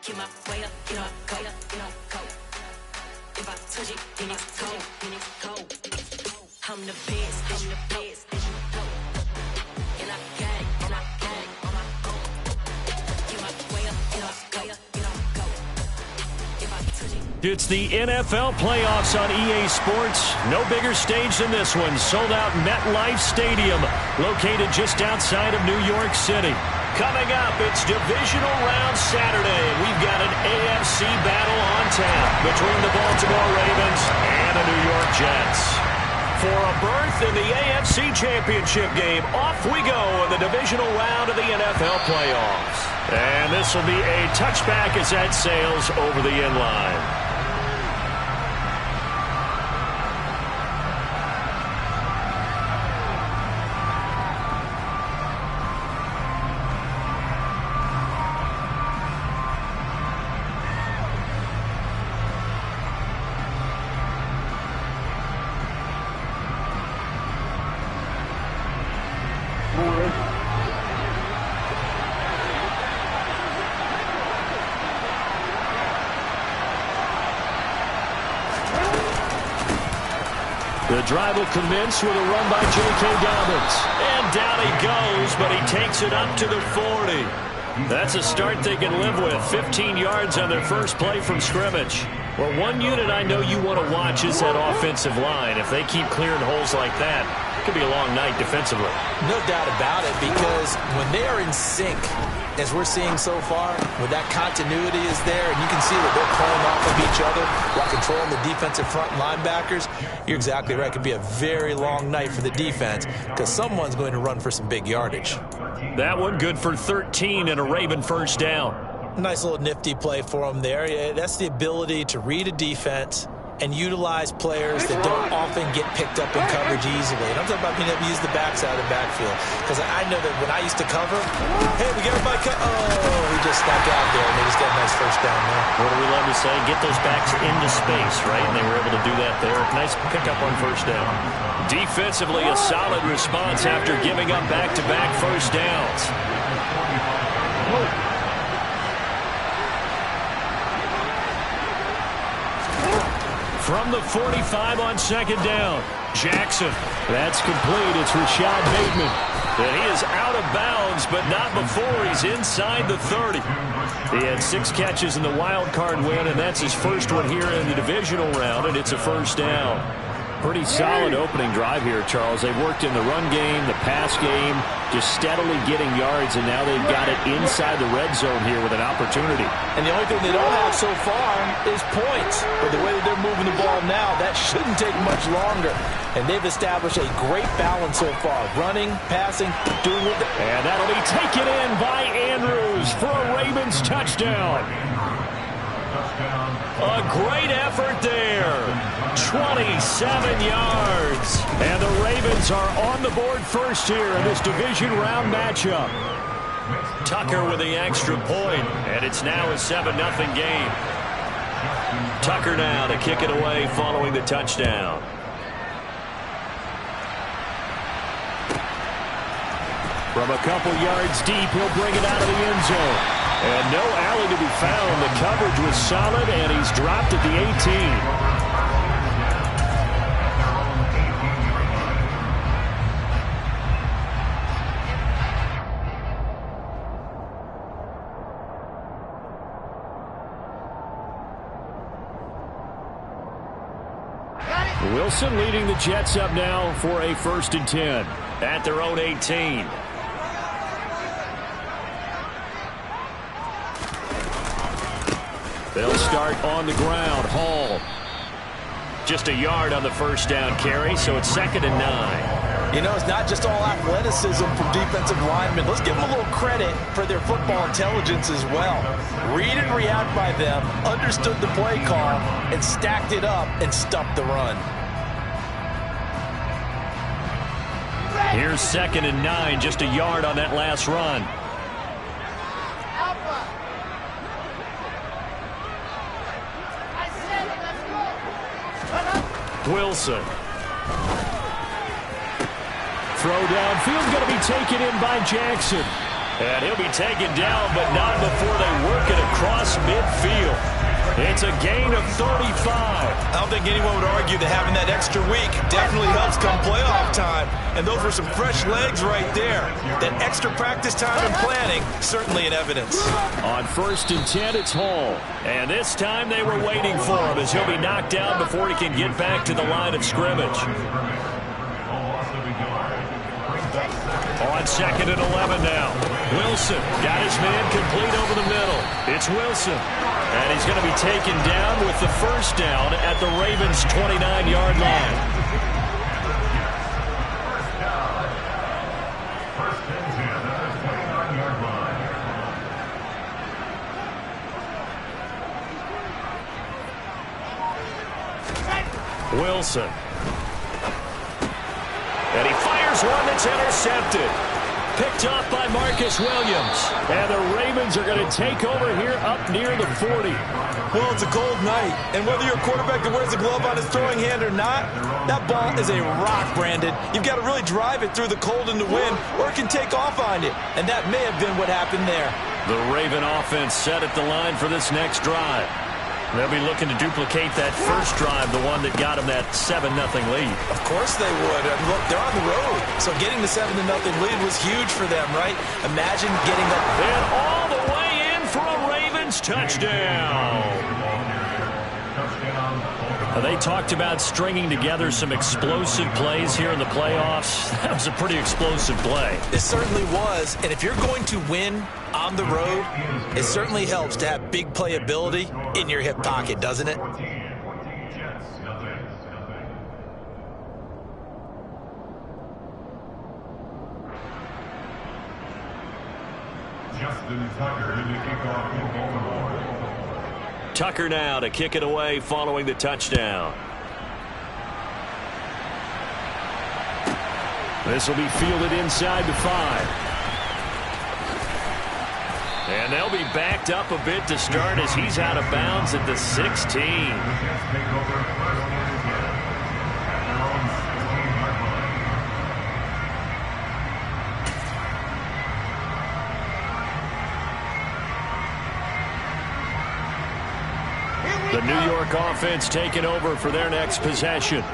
Keep my way up, get up, go, go. If I touch it, then it's cold. I'm the best, I'm the best, go. And I got it, on my own. Keep my way up, get up, go. If I touch it. It's the NFL playoffs on EA Sports. No bigger stage than this one. Sold out MetLife Stadium, located just outside of New York City. Coming up, it's Divisional Round Saturday. We've got an AFC battle on tap between the Baltimore Ravens and the New York Jets. For a berth in the AFC Championship game, off we go in the Divisional Round of the NFL playoffs. And this will be a touchback as that sails over the end line. The drive will commence with a run by J.K. Dobbins. And down he goes, but he takes it up to the 40. That's a start they can live with. 15 yards on their first play from scrimmage. Well, one unit I know you want to watch is that offensive line. If they keep clearing holes like that, it could be a long night defensively. No doubt about it, because when they are in sync, as we're seeing so far, when that continuity is there, and you can see that they're playing off of each other while controlling the defensive front linebackers, you're exactly right. It could be a very long night for the defense because someone's going to run for some big yardage. That one good for 13 and a Raven first down. Nice little nifty play for them there. Yeah, that's the ability to read a defense and utilize players that don't often get picked up in coverage easily. And I'm talking about being able to use the backside of the backfield. Because I know that when I used to cover, hey, we got everybody cut. Oh, he just snuck out there, and they just got a nice first down there. What do we love to say? Get those backs into space, right? And they were able to do that there. Nice pickup on first down. Defensively, a solid response after giving up back-to-back first downs. From the 45 on second down, Jackson. That's complete. It's Rashad Bateman. And he is out of bounds, but not before he's inside the 30. He had 6 catches in the wild card win, and that's his first one here in the divisional round, and it's a first down. Pretty solid opening drive here, Charles. They worked in the run game, the pass game, just steadily getting yards, and now they've got it inside the red zone here with an opportunity. And the only thing they don't have so far is points. But the way that they're moving the ball now, that shouldn't take much longer. And they've established a great balance so far. Running, passing, doing what they... And that'll be taken in by Andrews for a Ravens touchdown. A great effort there. 27 yards. And the Ravens are on the board first here in this division round matchup. Tucker with the extra point, and it's now a 7-0 game. Tucker now to kick it away following the touchdown. From a couple yards deep, he'll bring it out of the end zone. And no alley to be found. The coverage was solid, and he's dropped at the 18. Wilson leading the Jets up now for a 1st and 10 at their own 18. They'll start on the ground. Hall. Just a yard on the first down carry, so it's 2nd and 9. You know, it's not just all athleticism from defensive linemen. Let's give them a little credit for their football intelligence as well. Read and react by them, understood the play call, and stacked it up and stuffed the run. Here's 2nd and 9, just a yard on that last run. Wilson. Throw downfield going to be taken in by Jackson. And he'll be taken down, but not before they work it across midfield. It's a gain of 35. I don't think anyone would argue that having that extra week definitely helps come playoff time. And those were some fresh legs right there. That extra practice time and planning, certainly in evidence. On 1st and 10, it's Hall. And this time they were waiting for him as he'll be knocked down before he can get back to the line of scrimmage. On 2nd and 11 now. Wilson got his man complete over the middle. It's Wilson. And he's going to be taken down with the first down at the Ravens' 29-yard line. Wilson. And he fires one that's intercepted. Picked off by Marcus Williams. And the Ravens are going to take over here up near the 40. Well, it's a cold night. And whether you're a quarterback that wears a glove on his throwing hand or not, that ball is a rock, Brandon. You've got to really drive it through the cold and the wind, or it can take off on you. And that may have been what happened there. The Raven offense set at the line for this next drive. They'll be looking to duplicate that first drive, the one that got them that 7-0 lead. Of course they would. Look, they're on the road. So getting the 7-0 lead was huge for them, right? Imagine getting up. And all the way in for a Ravens touchdown. They talked about stringing together some explosive plays here in the playoffs. That was a pretty explosive play. It certainly was. And if you're going to win on the road, it certainly helps to have big playability in your hip pocket, doesn't it? Tucker now to kick it away following the touchdown. This will be fielded inside the 5. And they'll be backed up a bit to start as he's out of bounds at the 16. The New York offense taking over for their next possession.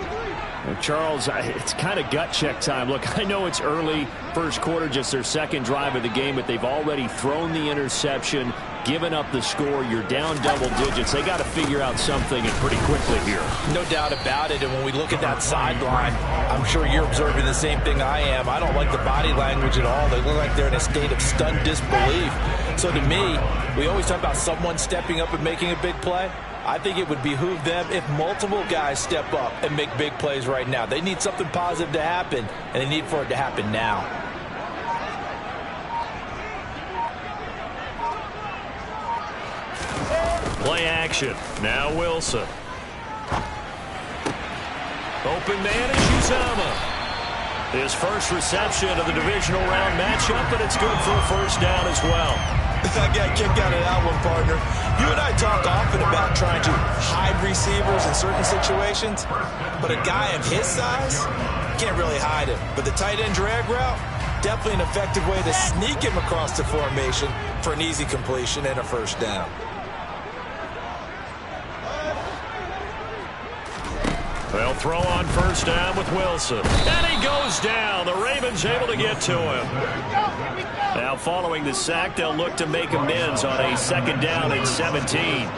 And Charles, it's kind of gut check time. Look, I know it's early, first quarter, just their second drive of the game, but they've already thrown the interception, given up the score. You're down double digits. They got to figure out something and pretty quickly here. No doubt about it. And when we look at that sideline, I'm sure you're observing the same thing I am. I don't like the body language at all. They look like they're in a state of stunned disbelief. So to me, we always talk about someone stepping up and making a big play. I think it would behoove them if multiple guys step up and make big plays right now. They need something positive to happen, and they need for it to happen now. Play action. Now Wilson. Open man is Uzama. His first reception of the divisional round matchup, and it's good for a first down as well. I got kicked out of that one, partner. You and I talk often about trying to hide receivers in certain situations, but a guy of his size can't really hide him. But the tight end drag route, definitely an effective way to sneak him across the formation for an easy completion and a first down. They'll throw on first down with Wilson. And he goes down. The Ravens able to get to him. Now following the sack, they'll look to make amends on a second down at 17.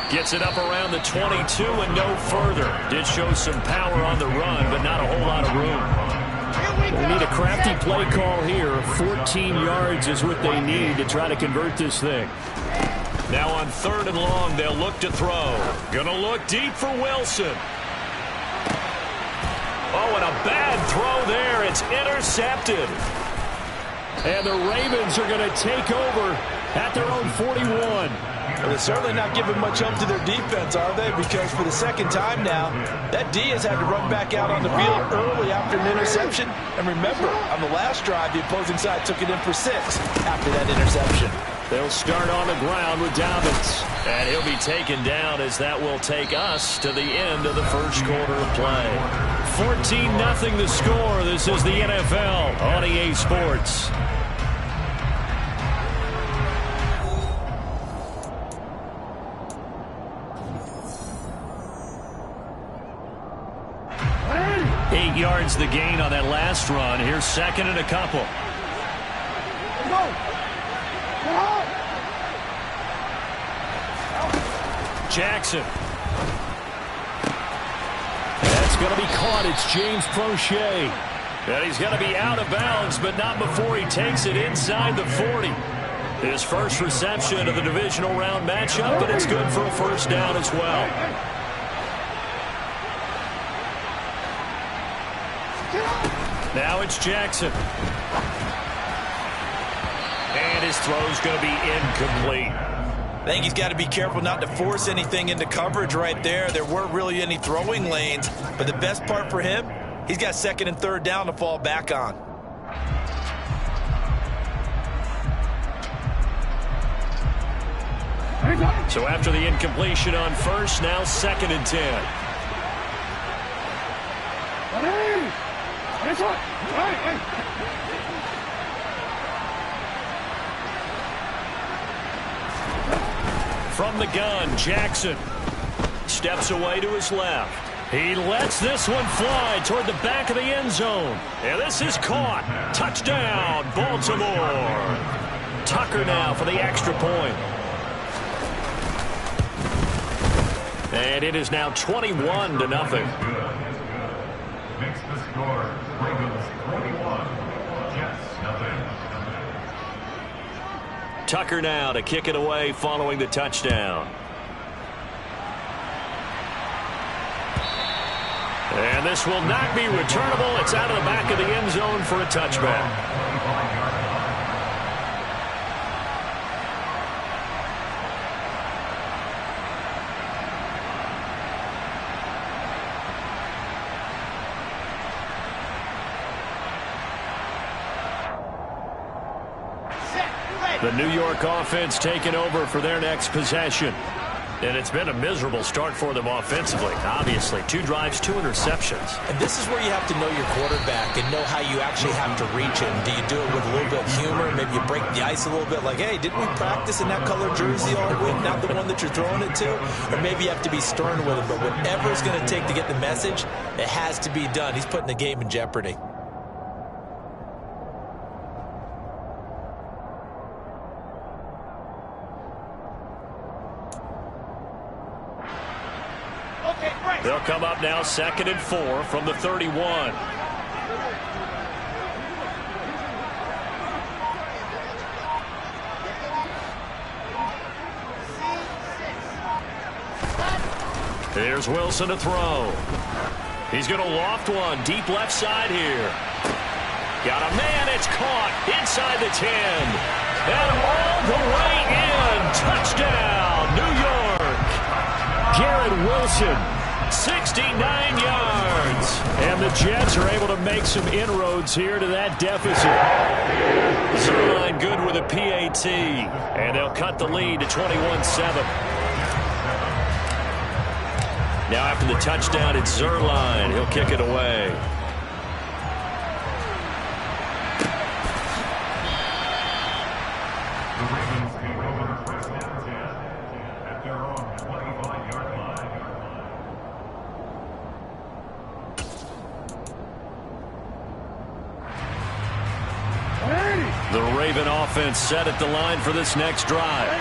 Gets it up around the 22 and no further. Did show some power on the run, but not a whole lot of room. They need a crafty play call here. 14 yards is what they need to try to convert this thing. Now on 3rd and long, they'll look to throw. Gonna look deep for Wilson. Oh, and a bad throw there. It's intercepted. And the Ravens are going to take over at their own 41. Well, they're certainly not giving much help to their defense, are they? Because for the second time now, that D has had to run back out on the field early after an interception. And remember, on the last drive, the opposing side took it in for 6 after that interception. They'll start on the ground with Dobbins. And he'll be taken down as that will take us to the end of the first quarter of play. 14-0 the score. This is the NFL on EA Sports. Yards the gain on that last run. Here's second and a couple. Jackson. That's going to be caught. It's James Prochet. And he's going to be out of bounds, but not before he takes it inside the 40. His first reception of the divisional round matchup, but it's good for a first down as well. Now it's Jackson. And his throw's going to be incomplete. I think he's got to be careful not to force anything into coverage right there. There weren't really any throwing lanes, but the best part for him, he's got second and third down to fall back on. So after the incompletion on first, now second and 10. From the gun, Jackson steps away to his left. He lets this one fly toward the back of the end zone. And this is caught. Touchdown, Baltimore. Tucker now for the extra point. And it is now 21-0. Makes the score Ravens 21, Jets 0. Tucker now to kick it away following the touchdown. And this will not be returnable. It's out of the back of the end zone for a touchback. The New York offense taking over for their next possession. And it's been a miserable start for them offensively, obviously. 2 drives, 2 interceptions. And this is where you have to know your quarterback and know how you actually have to reach him. Do you do it with a little bit of humor? Maybe you break the ice a little bit like, hey, didn't we practice in that color jersey all week? Not the one that you're throwing it to? Or maybe you have to be stern with him. But whatever it's going to take to get the message, it has to be done. He's putting the game in jeopardy. They'll come up now second and 4 from the 31. Here's Wilson to throw. He's going to loft one deep left side here. Got a man. It's caught inside the 10. And all the way in. Touchdown, New York. Garrett Wilson. 69 yards. And the Jets are able to make some inroads here to that deficit. Zerline good with a PAT. And they'll cut the lead to 21-7. Now after the touchdown, it's Zerline. He'll kick it away. The Raven offense set at the line for this next drive.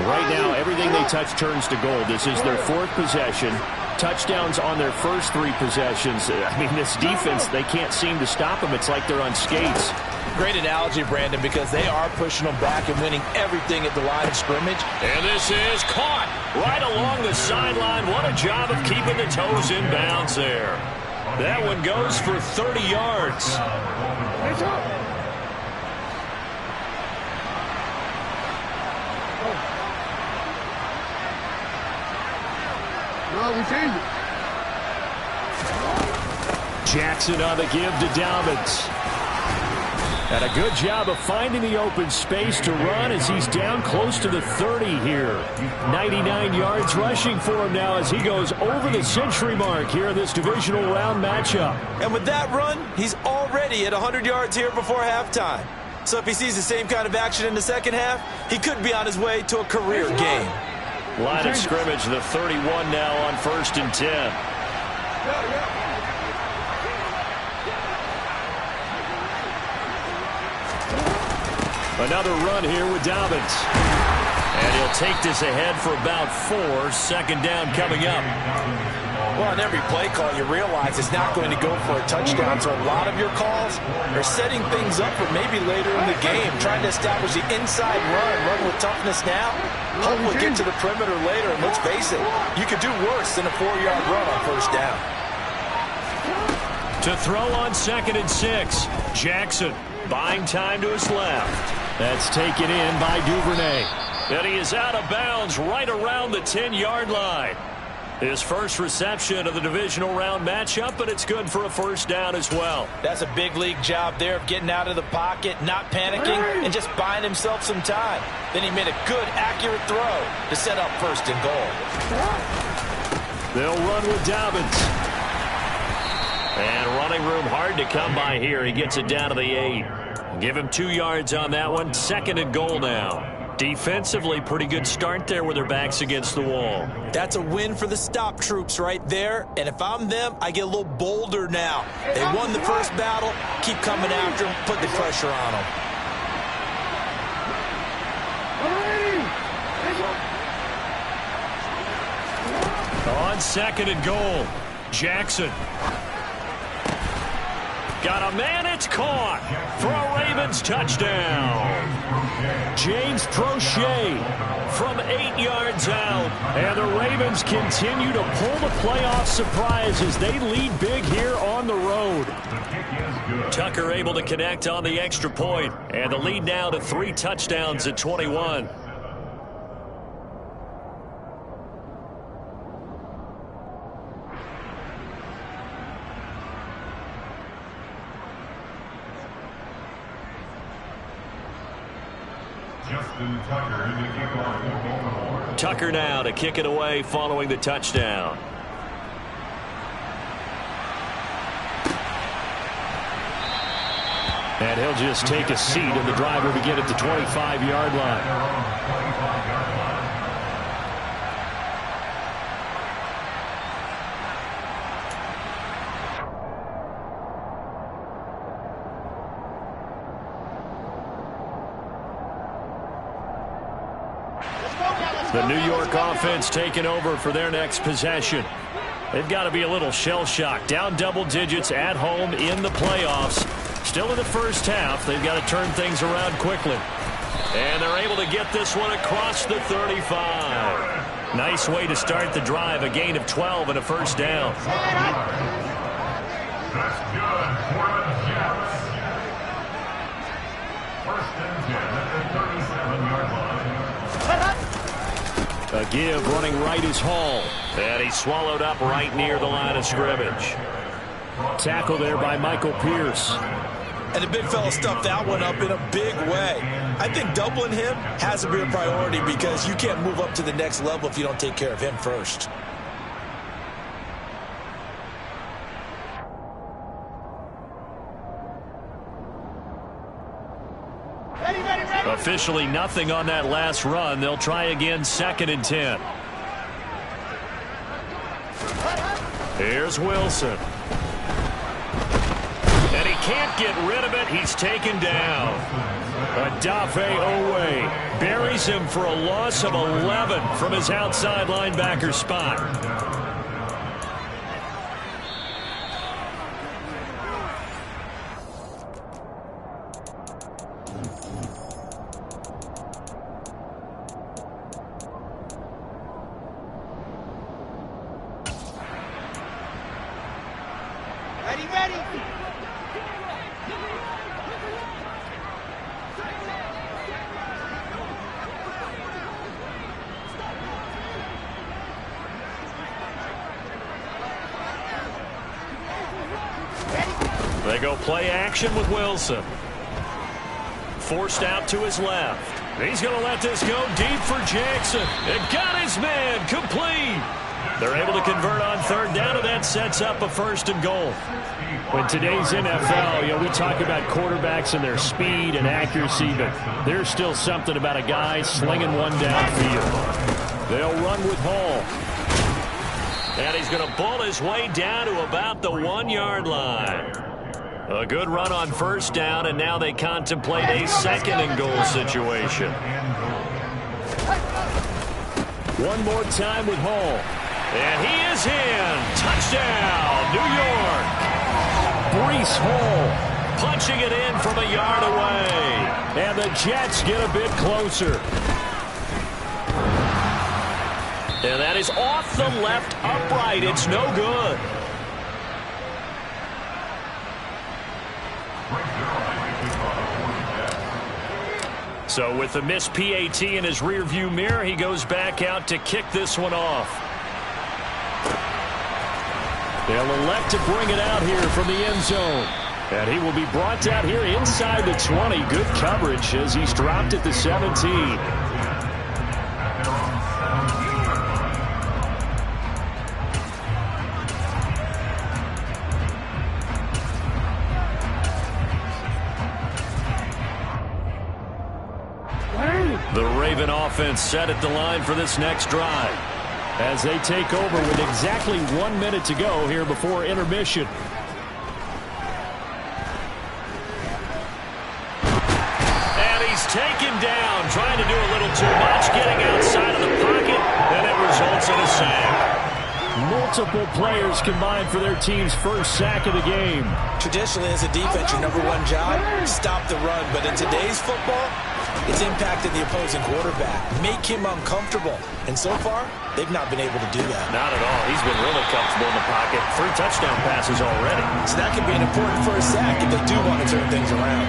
Right now, everything they touch turns to gold. This is their 4th possession. Touchdowns on their first 3 possessions. I mean, this defense, they can't seem to stop them. It's like they're on skates. Great analogy, Brandon, because they are pushing them back and winning everything at the line of scrimmage. And this is caught right along the sideline. What a job of keeping the toes in bounds there. That one goes for 30 yards. Jackson on the give to Dobbins. And a good job of finding the open space to run as he's down close to the 30 here. 99 yards rushing for him now as he goes over the century mark here in this divisional round matchup. And with that run, he's already at 100 yards here before halftime. So if he sees the same kind of action in the second half, he could be on his way to a career game. Line of scrimmage, the 31 now on 1st and 10. Another run here with Dobbins. And he'll take this ahead for about 4. Second down coming up. Well, on every play call, you realize it's not going to go for a touchdown. So a lot of your calls are setting things up for maybe later in the game, trying to establish the inside run with toughness now. Hopefully get to the perimeter later. And let's face it, you could do worse than a 4-yard run on 1st down. To throw on 2nd and 6. Jackson buying time to his left. That's taken in by Duvernay. And he is out of bounds right around the 10-yard line. His first reception of the divisional round matchup, but it's good for a 1st down as well. That's a big league job there of getting out of the pocket, not panicking, and just buying himself some time. Then he made a good, accurate throw to set up 1st and goal. They'll run with Dobbins. And running room hard to come by here. He gets it down to the 8. Give him 2 yards on that one. 2nd and goal now. Defensively, pretty good start there with their backs against the wall. That's a win for the stop troops right there. And if I'm them, I get a little bolder now. They won the first battle. Keep coming after them. Put the pressure on them. On 2nd and goal, Jackson. Got a man, it's caught for a Ravens touchdown. James Prochet from 8 yards out. And the Ravens continue to pull the playoff surprise as they lead big here on the road. Tucker able to connect on the extra point. And the lead now to 3 touchdowns at 21. Tucker now to kick it away following the touchdown. And he'll just take a seat, and the drive will begin at the 25-yard line. The New York offense taking over for their next possession. They've got to be a little shell-shocked. Down double digits at home in the playoffs. Still in the first half. They've got to turn things around quickly. And they're able to get this one across the 35. Nice way to start the drive. A gain of 12 and a 1st down. That's good for the Jets. 1st and 10 at the 37-yard line. A give running right is Hall. And he's swallowed up right near the line of scrimmage. Tackle there by Michael Pierce. And the big fella stuffed that one up in a big way. I think doubling him has to be a priority because you can't move up to the next level if you don't take care of him first. Officially nothing on that last run. They'll try again 2nd and 10. Here's Wilson. And he can't get rid of it. He's taken down. Adafe Owe buries him for a loss of 11 from his outside linebacker spot. They go play action with Wilson. forced out to his left. He's going to let this go deep for Jackson. It got his man complete. They're able to convert on third down, and that sets up a 1st and goal. In today's NFL, we talk about quarterbacks and their speed and accuracy, but there's still something about a guy slinging one downfield. They'll run with Hall. And he's going to bull his way down to about the 1-yard line. A good run on first down, and now they contemplate a 2nd and goal situation. One more time with Hall. And he is in. Touchdown, New York. Breece Hall punching it in from a yard away. And the Jets get a bit closer. And that is off the left upright. It's no good. So with the missed PAT in his rearview mirror, he goes back out to kick this one off. They'll elect to bring it out here from the end zone. And he will be brought out here inside the 20. Good coverage as he's dropped at the 17. The Raven offense set at the line for this next drive, as they take over with exactly 1 minute to go here before intermission. And he's taken down, trying to do a little too much, getting outside of the pocket, and it results in a sack. Multiple players combined for their team's first sack of the game. Traditionally, as a defense, your number one job, stop the run. But in today's football, it's impacted the opposing quarterback. Make him uncomfortable. And so far, they've not been able to do that. Not at all. He's been really comfortable in the pocket. 3 touchdown passes already. So that could be an important first sack if they do want to turn things around.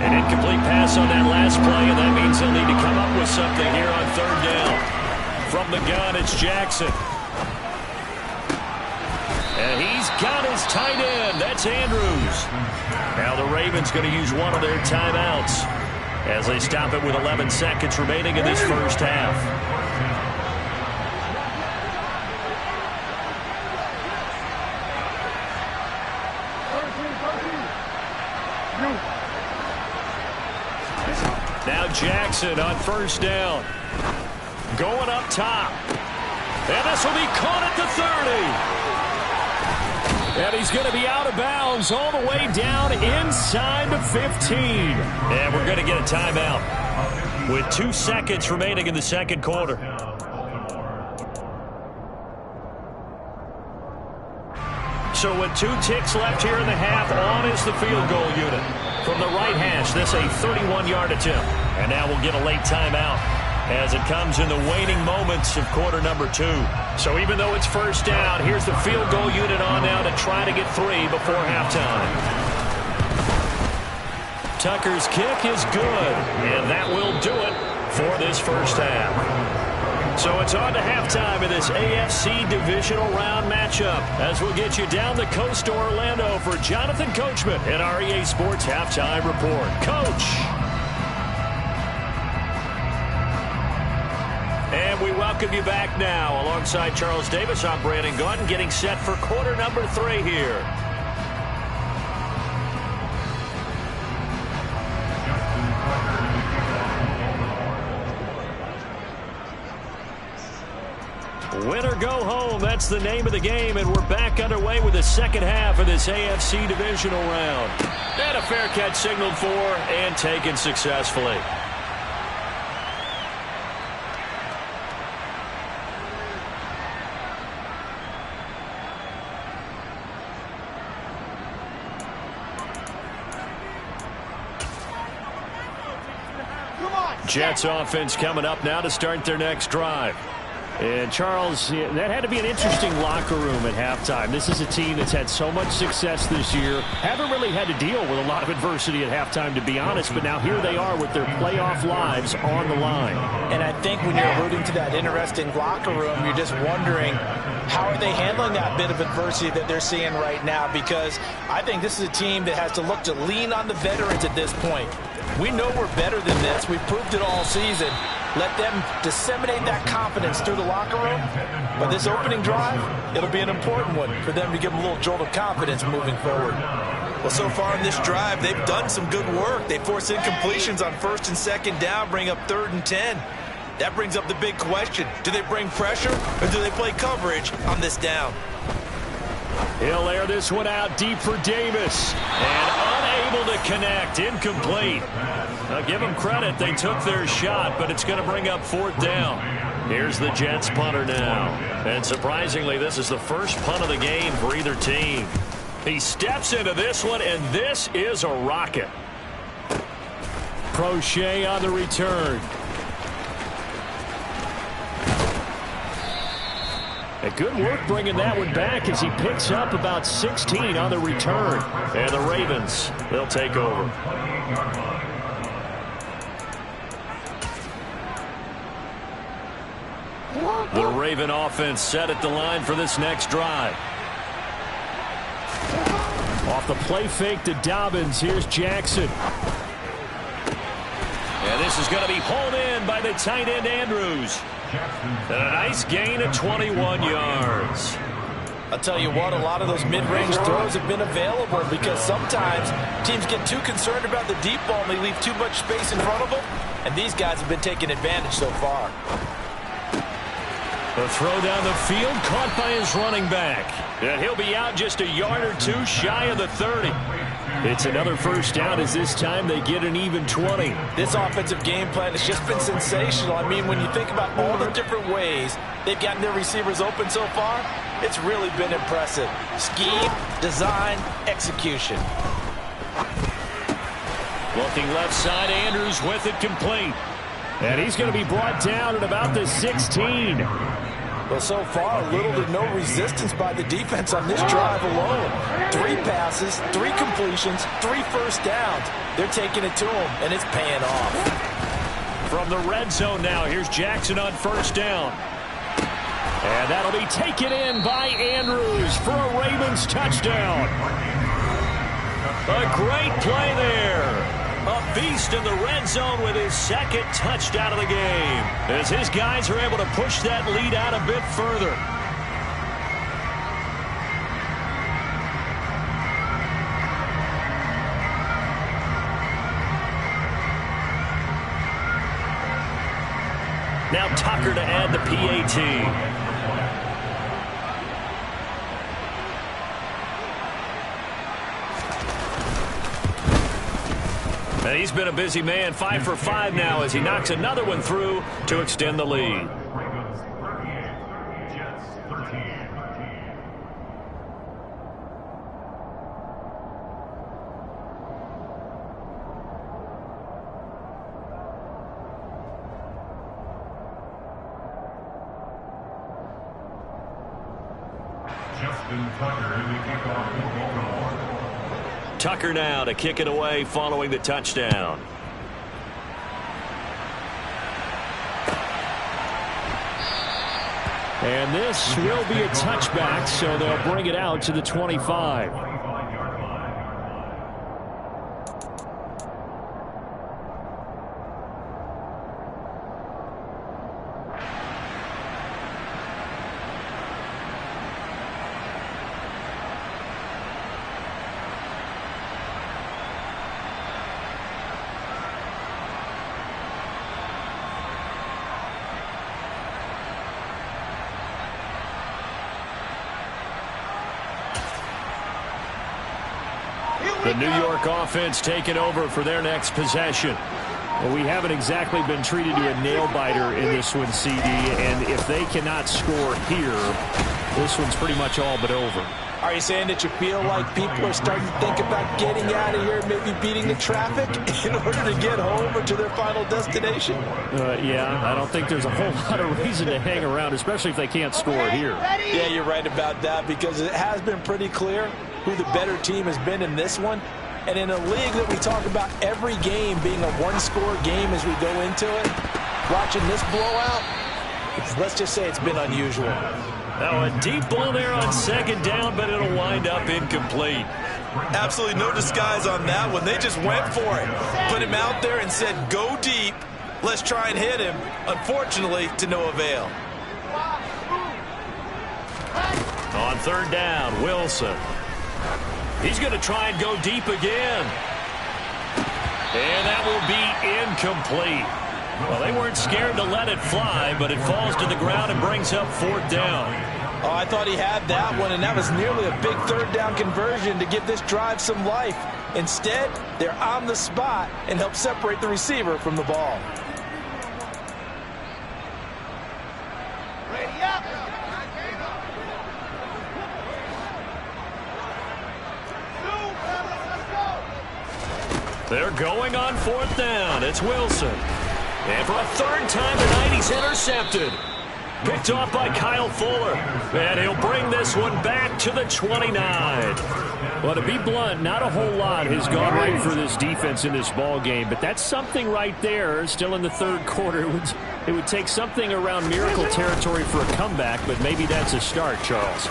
An incomplete pass on that last play, and that means they'll need to come up with something here on third down. From the gun, it's Jackson. And he's got his tight end. That's Andrews. Now the Ravens going to use one of their timeouts as they stop it with 11 seconds remaining in this first half. Now Jackson on first down. Going up top. And this will be caught at the 30. And he's going to be out of bounds all the way down inside the 15. And we're going to get a timeout with 2 seconds remaining in the second quarter. So with 2 ticks left here in the half, on is the field goal unit. From the right hash, this a 31-yard attempt. And now we'll get a late timeout as it comes in the waning moments of quarter number 2. So even though it's first down, here's the field goal unit on now to try to get 3 before halftime. Tucker's kick is good, and that will do it for this first half. So it's on to halftime in this AFC divisional round matchup as we'll get you down the coast to Orlando for Jonathan Coachman in our EA Sports Halftime Report. Coach. And we welcome you back now. Alongside Charles Davis, I'm Brandon Gaudin, getting set for quarter number 3 here. Win or go home, that's the name of the game, and we're back underway with the second half of this AFC divisional round. And a fair catch signaled for and taken successfully. Jets offense coming up now to start their next drive. And, Charles, that had to be an interesting locker room at halftime. This is a team that's had so much success this year. Haven't really had to deal with a lot of adversity at halftime, to be honest. But now here they are with their playoff lives on the line. And I think when you're alluding to that interesting locker room, you're just wondering how are they handling that bit of adversity that they're seeing right now? Because I think this is a team that has to look to lean on the veterans at this point. We know we're better than this. We've proved it all season. Let them disseminate that confidence through the locker room. But this opening drive, it'll be an important one for them to give them a little jolt of confidence moving forward. Well, so far in this drive, they've done some good work. They force incompletions on 1st and 2nd down, bring up 3rd and 10. That brings up the big question. Do they bring pressure or do they play coverage on this down? He'll air this one out deep for Davis. And unable to connect. Incomplete. Now give them credit. They took their shot, but it's going to bring up 4th down. Here's the Jets punter now. And surprisingly, this is the first punt of the game for either team. He steps into this one, and this is a rocket. Crochet on the return. Good work bringing that one back as he picks up about 16 on the return. And the Ravens, they'll take over. The Raven offense set at the line for this next drive. Off the play fake to Dobbins. Here's Jackson. And this is going to be pulled in by the tight end Andrews. And a nice gain of 21 yards. I'll tell you what, a lot of those mid-range throws have been available because sometimes teams get too concerned about the deep ball and they leave too much space in front of them. And these guys have been taking advantage so far. The throw down the field caught by his running back. And he'll be out just a yard or two shy of the 30. It's another first down as this time they get an even 20. This offensive game plan has just been sensational. I mean, when you think about all the different ways they've gotten their receivers open so far, it's really been impressive. Scheme, design, execution. Looking left side, Andrews with it complete. And he's going to be brought down at about the 16. Well, so far, little to no resistance by the defense on this drive alone. 3 passes, 3 completions, 3 first downs. They're taking it to him, and it's paying off. From the red zone now, here's Jackson on first down. And that'll be taken in by Andrews for a Ravens touchdown. A great play there. A beast in the red zone with his 2nd touchdown of the game, as his guys are able to push that lead out a bit further. Now Tucker to add the PAT. And he's been a busy man, 5 for 5 now as he knocks another one through to extend the lead. Ravens 38, Jets 13. Justin Tucker in the kickoff for Baltimore. Tucker now to kick it away following the touchdown. And this will be a touchback, so they'll bring it out to the 25. The New York offense taking over for their next possession. Well, we haven't exactly been treated to a nail-biter in this one, CD, and if they cannot score here, this one's pretty much all but over. Are you saying that you feel like people are starting to think about getting out of here, maybe beating the traffic in order to get home or to their final destination? Yeah, I don't think there's a whole lot of reason to hang around, especially if they can't score here. Yeah, you're right about that, because it has been pretty clear who the better team has been in this one. And in a league that we talk about every game being a one-score game as we go into it, watching this blowout, let's just say it's been unusual. Now a deep ball there on second down, but it'll wind up incomplete. Absolutely no disguise on that one. They just went for it. Put him out there and said, go deep. Let's try and hit him. Unfortunately, to no avail. On third down, Wilson. He's going to try and go deep again. And that will be incomplete. Well, they weren't scared to let it fly, but it falls to the ground and brings up fourth down. Oh, I thought he had that one, and that was nearly a big third down conversion to give this drive some life. Instead, they're on the spot and help separate the receiver from the ball. Ready up. They're going on fourth down. It's Wilson. And for a third time tonight, he's intercepted. Picked off by Kyle Fuller. And he'll bring this one back to the 29. Well, to be blunt, not a whole lot has gone right for this defense in this ball game, but that's something right there. Still in the third quarter. It would take something around miracle territory for a comeback, but maybe that's a start, Charles.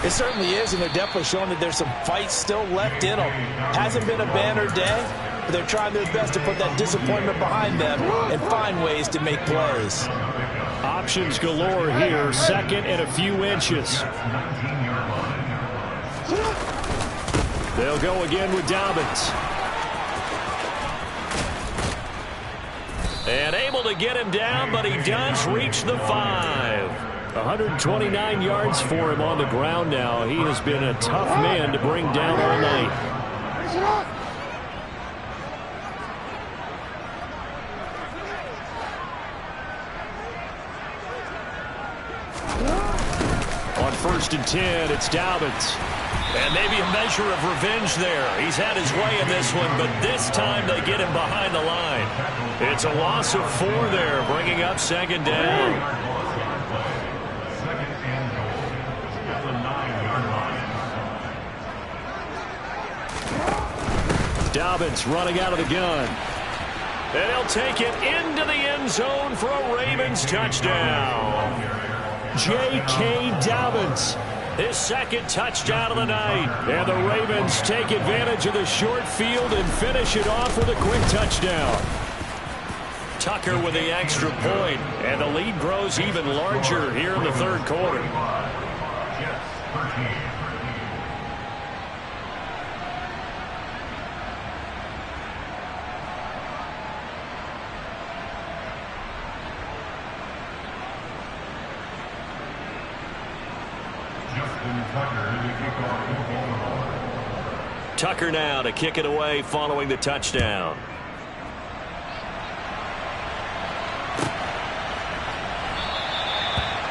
It certainly is, and they're definitely showing that there's some fight still left in them. Hasn't been a banner day, but they're trying their best to put that disappointment behind them and find ways to make plays. Options galore here. Second and a few inches. They'll go again with Dobbins. And able to get him down, but he does reach the 5. 129 yards for him on the ground now. He has been a tough man to bring down all night. On 1st and 10, it's Dobbins. And maybe a measure of revenge there. He's had his way in this one, but this time they get him behind the line. It's a loss of 4 there, bringing up second down. Dobbins running out of the gun. And he'll take it into the end zone for a Ravens touchdown. J.K. Dobbins, his second touchdown of the night. And the Ravens take advantage of the short field and finish it off with a quick touchdown. Tucker with the extra point, and the lead grows even larger here in the third quarter. Tucker now to kick it away following the touchdown.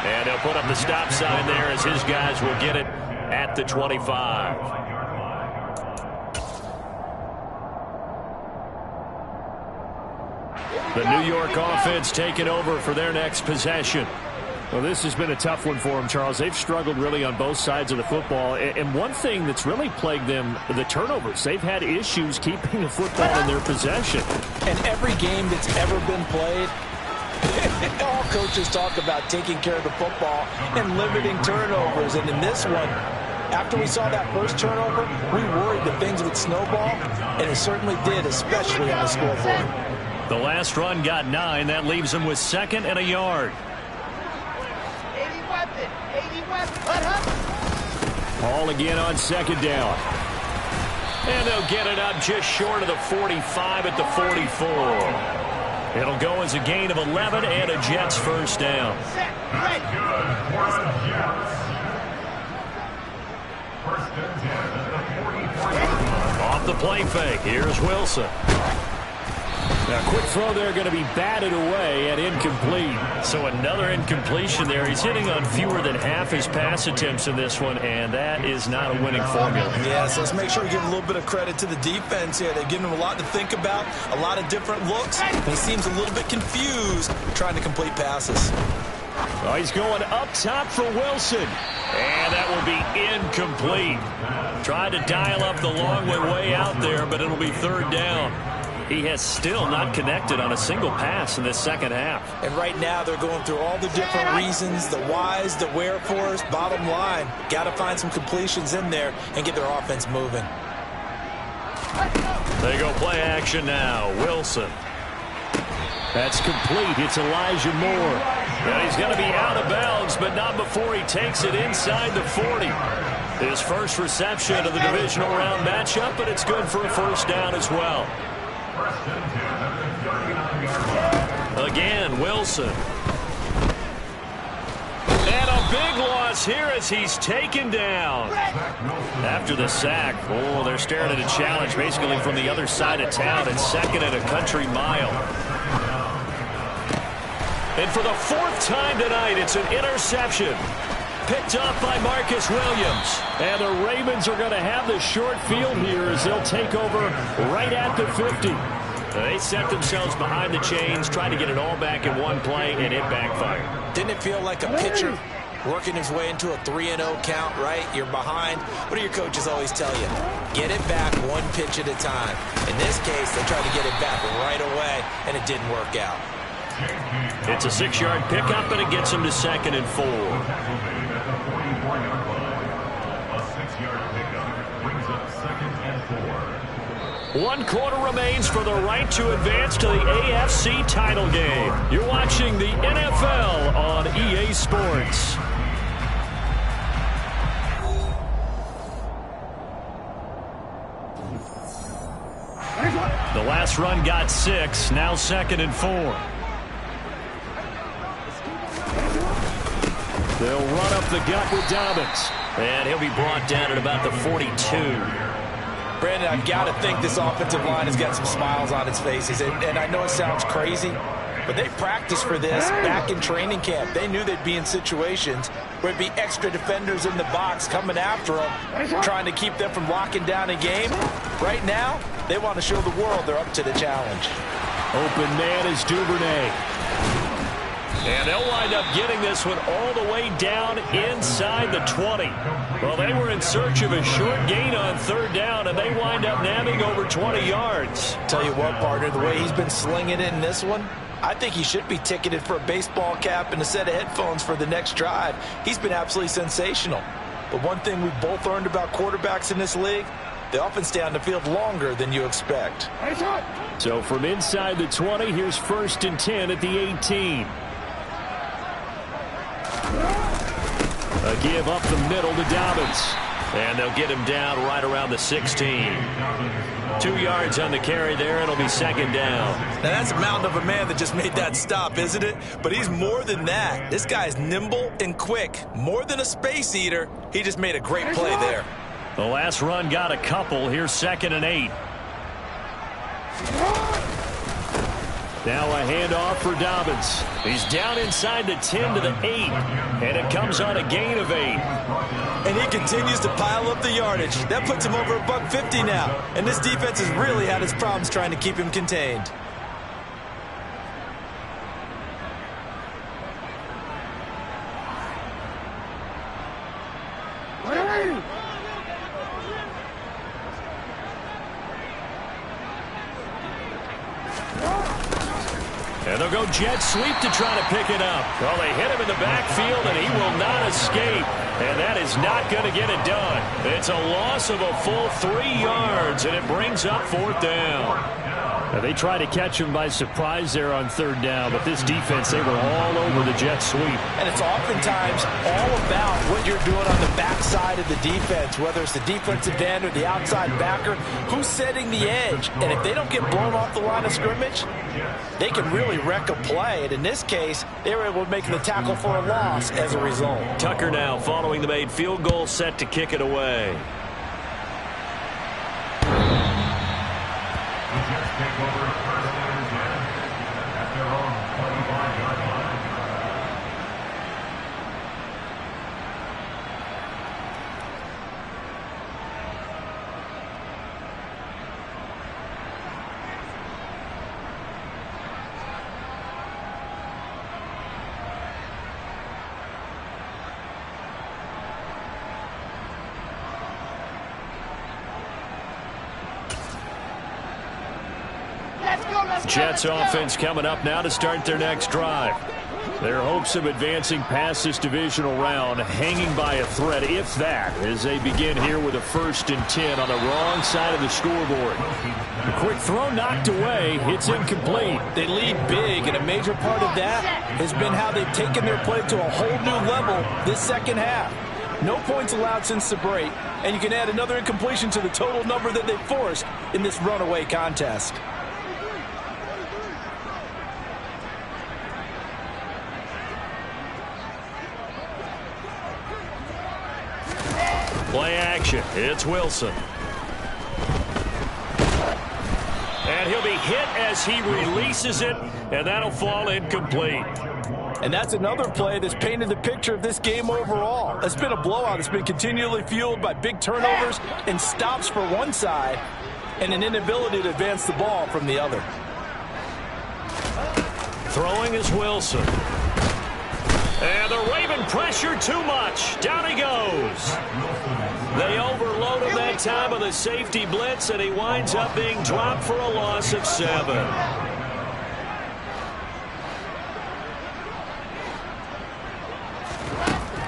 And they'll put up the stop sign there as his guys will get it at the 25. The New York offense taking over for their next possession. Well, this has been a tough one for them, Charles. They've struggled really on both sides of the football. And one thing that's really plagued them, the turnovers. They've had issues keeping the football in their possession. And every game that's ever been played, all coaches talk about taking care of the football and limiting turnovers. And in this one, after we saw that first turnover, we worried that things would snowball, and it certainly did, especially on the scoreboard. The last run got 9. That leaves them with 2nd and a yard. Ball again on 2nd down. And they'll get it up just short of the 45 at the 44. It'll go as a gain of 11 and a Jets first down. Off the play fake, here's Wilson. Now, quick throw there going to be batted away and incomplete. So another incompletion there. He's hitting on fewer than half his pass attempts in this one, and that is not a winning formula. Yeah, so let's make sure we give a little bit of credit to the defense here. They've given him a lot to think about, a lot of different looks, and he seems a little bit confused trying to complete passes. Oh, he's going up top for Wilson. And that will be incomplete. Tried to dial up the long way out there, but it'll be third down. He has still not connected on a single pass in this second half. And right now they're going through all the different reasons, the whys, the wherefores. Bottom line, got to find some completions in there and get their offense moving. They go play action now. Wilson. That's complete. It's Elijah Moore. And he's going to be out of bounds, but not before he takes it inside the 40. His first reception of the divisional round matchup, but it's good for a first down as well. Again, Wilson. And a big loss here as he's taken down. After the sack, oh, they're staring at a challenge basically from the other side of town and second and a country mile. And for the fourth time tonight, it's an interception. Picked up by Marcus Williams. And the Ravens are going to have the short field here as they'll take over right at the 50. They set themselves behind the chains, trying to get it all back in one play, and it backfired. Didn't it feel like a pitcher working his way into a 3-0 count, right? You're behind. What do your coaches always tell you? Get it back one pitch at a time. In this case, they tried to get it back right away, and it didn't work out. It's a 6-yard pickup, and it gets him to 2nd and 4. A 6-yard pickup brings up 2nd and 4. 1 quarter remains for the right to advance to the AFC title game. You're watching the NFL on EA Sports. The last run got 6, now 2nd and 4. They'll run up the gut with Dobbins. And he'll be brought down at about the 42. Brandon, I've got to think this offensive line has got some smiles on its faces. And I know it sounds crazy, but they practiced for this back in training camp. They knew they'd be in situations where it'd be extra defenders in the box coming after them, trying to keep them from locking down a game. Right now, they want to show the world they're up to the challenge. Open man is Duvernay. And they'll wind up getting this one all the way down inside the 20. Well, they were in search of a short gain on third down, and they wind up nabbing over 20 yards. Tell you what, partner, the way he's been slinging it in this one, I think he should be ticketed for a baseball cap and a set of headphones for the next drive. He's been absolutely sensational. But one thing we've both learned about quarterbacks in this league, they often stay on the field longer than you expect. So from inside the 20, here's 1st and 10 at the 18. A give up the middle to Dobbins. And they'll get him down right around the 16. 2 yards on the carry there. It'll be 2nd down. Now that's a mountain of a man that just made that stop, isn't it? But he's more than that. This guy's nimble and quick. More than a space eater. He just made a great play there. The last run got a couple. Here's 2nd and 8. Now a handoff for Dobbins. He's down inside the 10 to the 8. And it comes on a gain of 8. And he continues to pile up the yardage. That puts him over $150 now. And this defense has really had its problems trying to keep him contained. And they'll go jet sweep to try to pick it up. Well, they hit him in the backfield, and he will not escape. And that is not going to get it done. It's a loss of a full 3 yards, and it brings up 4th down. Now, they try to catch him by surprise there on 3rd down, but this defense, they were all over the jet sweep. And it's oftentimes all about what you're doing on the backside of the defense, whether it's the defensive end or the outside backer, who's setting the edge. And if they don't get blown off the line of scrimmage, they can really wreck a play. And in this case, they were able to make the tackle for a loss as a result. Tucker now following the made field goal, set to kick it away. The Jets take over 1st and 10. Jets offense coming up now to start their next drive. Their hopes of advancing past this divisional round hanging by a thread, if that, as they begin here with a 1st and 10 on the wrong side of the scoreboard. A quick throw knocked away. It's incomplete. They lead big, and a major part of that has been how they've taken their play to a whole new level this second half. No points allowed since the break, and you can add another incompletion to the total number that they forced in this runaway contest. Play action. It's Wilson. And he'll be hit as he releases it, and that'll fall incomplete. And that's another play that's painted the picture of this game overall. It's been a blowout. It's been continually fueled by big turnovers and stops for one side and an inability to advance the ball from the other. Throwing is Wilson. And the Raven pressure too much. Down he goes. They overload him that time with a safety blitz, and he winds up being dropped for a loss of 7.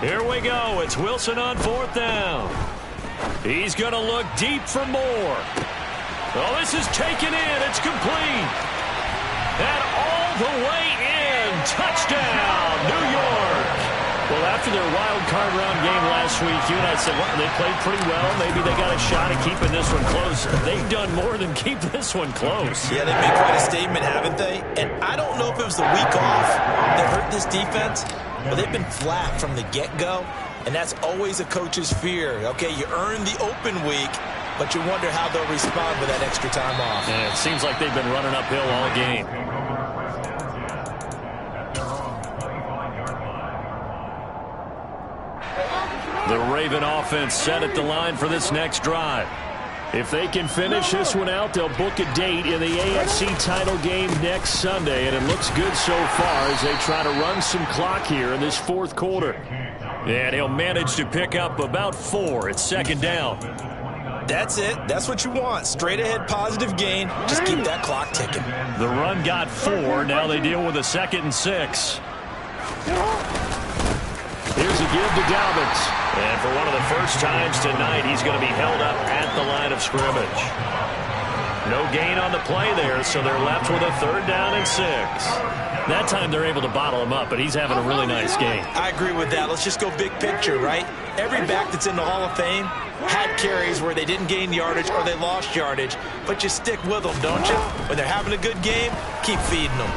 Here we go. It's Wilson on 4th down. He's going to look deep for more. Oh, this is taken in. It's complete. And all the way in. Touchdown, New York. Well, after their wild card round game last week, you and I said, well, they played pretty well. Maybe they got a shot at keeping this one close. They've done more than keep this one close. Yeah, they made quite a statement, haven't they? And I don't know if it was the week off that hurt this defense, but they've been flat from the get-go, and that's always a coach's fear. Okay, you earn the open week, but you wonder how they'll respond with that extra time off. Yeah, it seems like they've been running uphill all game. The Raven offense set at the line for this next drive. If they can finish this one out, they'll book a date in the AFC title game next Sunday, and it looks good so far as they try to run some clock here in this 4th quarter. And he'll manage to pick up about 4 at 2nd down. That's it. That's what you want. Straight ahead positive gain. Just keep that clock ticking. The run got 4. Now they deal with a 2nd and 6. Here's a give to Dobbins. And for one of the first times tonight, he's going to be held up at the line of scrimmage. No gain on the play there, so they're left with a 3rd down and 6. That time they're able to bottle him up, but he's having a really nice game. I agree with that. Let's just go big picture, right? Every back that's in the Hall of Fame had carries where they didn't gain yardage or they lost yardage, but you stick with them, don't you? When they're having a good game, keep feeding them.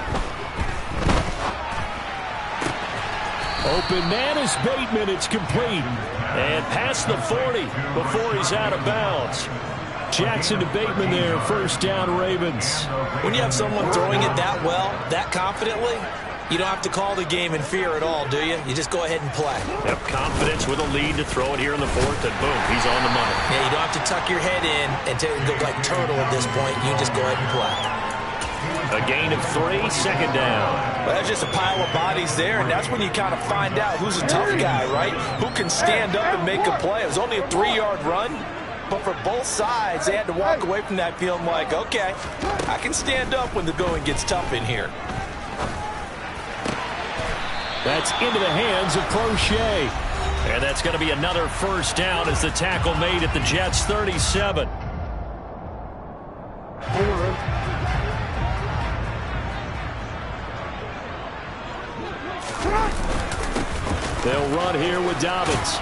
Open man is Bateman. It's complete. And past the 40 before he's out of bounds. Jackson to Bateman there. 1st down, Ravens. When you have someone throwing it that well, that confidently, you don't have to call the game in fear at all, do you? You just go ahead and play. Yep, confidence with a lead to throw it here in the 4th, and boom, he's on the money. Yeah, you don't have to tuck your head in and go like turtle at this point. You just go ahead and play. A gain of 3, 2nd down. Well, that's just a pile of bodies there, and that's when you kind of find out who's a tough guy, right? Who can stand up and make a play. It was only a 3-yard run, but for both sides, they had to walk away from that feeling like, okay, I can stand up when the going gets tough in here. That's into the hands of Crochet. And that's going to be another 1st down as the tackle made at the Jets' 37. They'll run here with Dobbins.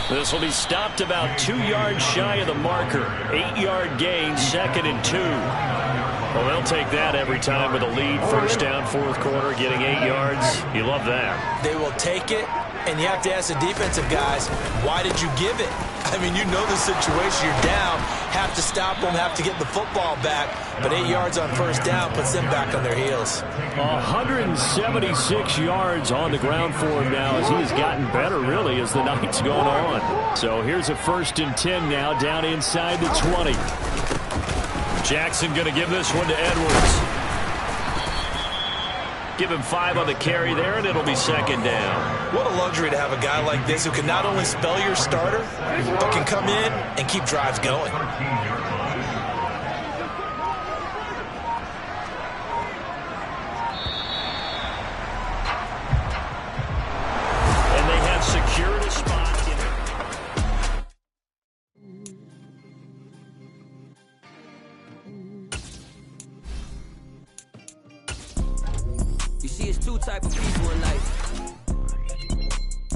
This will be stopped about 2 yards shy of the marker. 8-yard gain, 2nd and 2. Well, they'll take that every time with a lead. 1st down, 4th quarter, getting 8 yards. You love that. They will take it, and you have to ask the defensive guys, why did you give it? I mean, you know the situation. You're down, have to stop them, have to get the football back, but 8 yards on 1st down puts them back on their heels. 176 yards on the ground for him now as he has gotten better, really, as the night's gone on. So here's a 1st and 10 now, down inside the 20. Jackson going to give this one to Edwards. Give him 5 on the carry there, and it'll be 2nd down. What a luxury to have a guy like this who can not only spell your starter, but can come in and keep drives going. see, it's two type of people in life.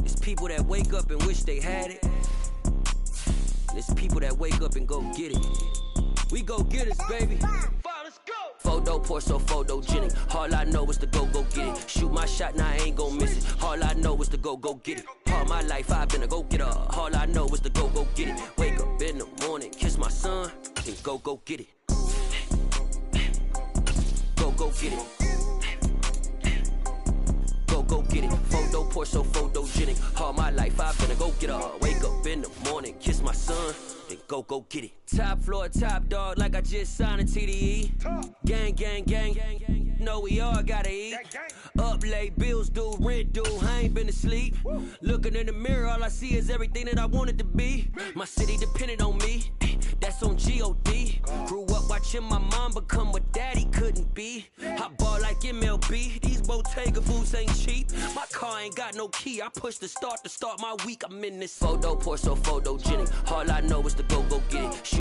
It's people that wake up and wish they had it. And it's people that wake up and go get it. We go get it, baby. Let's go. Photo pour so photogenic. All I know is to go get it. Shoot my shot, now I ain't gon' miss it. All I know is to go get it. All my life I've been a go-getter. All I know is to go get it. Wake up in the morning, kiss my son, and go get it. Go get it. Go get it. Photo pour so photogenic. All my life I've been a go-getter. Wake up in the morning, kiss my son, then go get it. Top floor, top dog, like I just signed a TDE. Gang, gang, gang, gang. Know we all gotta eat. Up late, bills due, rent due, I ain't been asleep. Looking in the mirror, all I see is everything that I wanted to be. My city depended on me, that's on G.O.D. Grew up watching my mom become what daddy couldn't be. I ball like MLB, these Bottega boots ain't cheap. My car ain't got no key, I push the start to start my week. I'm in this photo pour so photogenic. All I know is to go get it.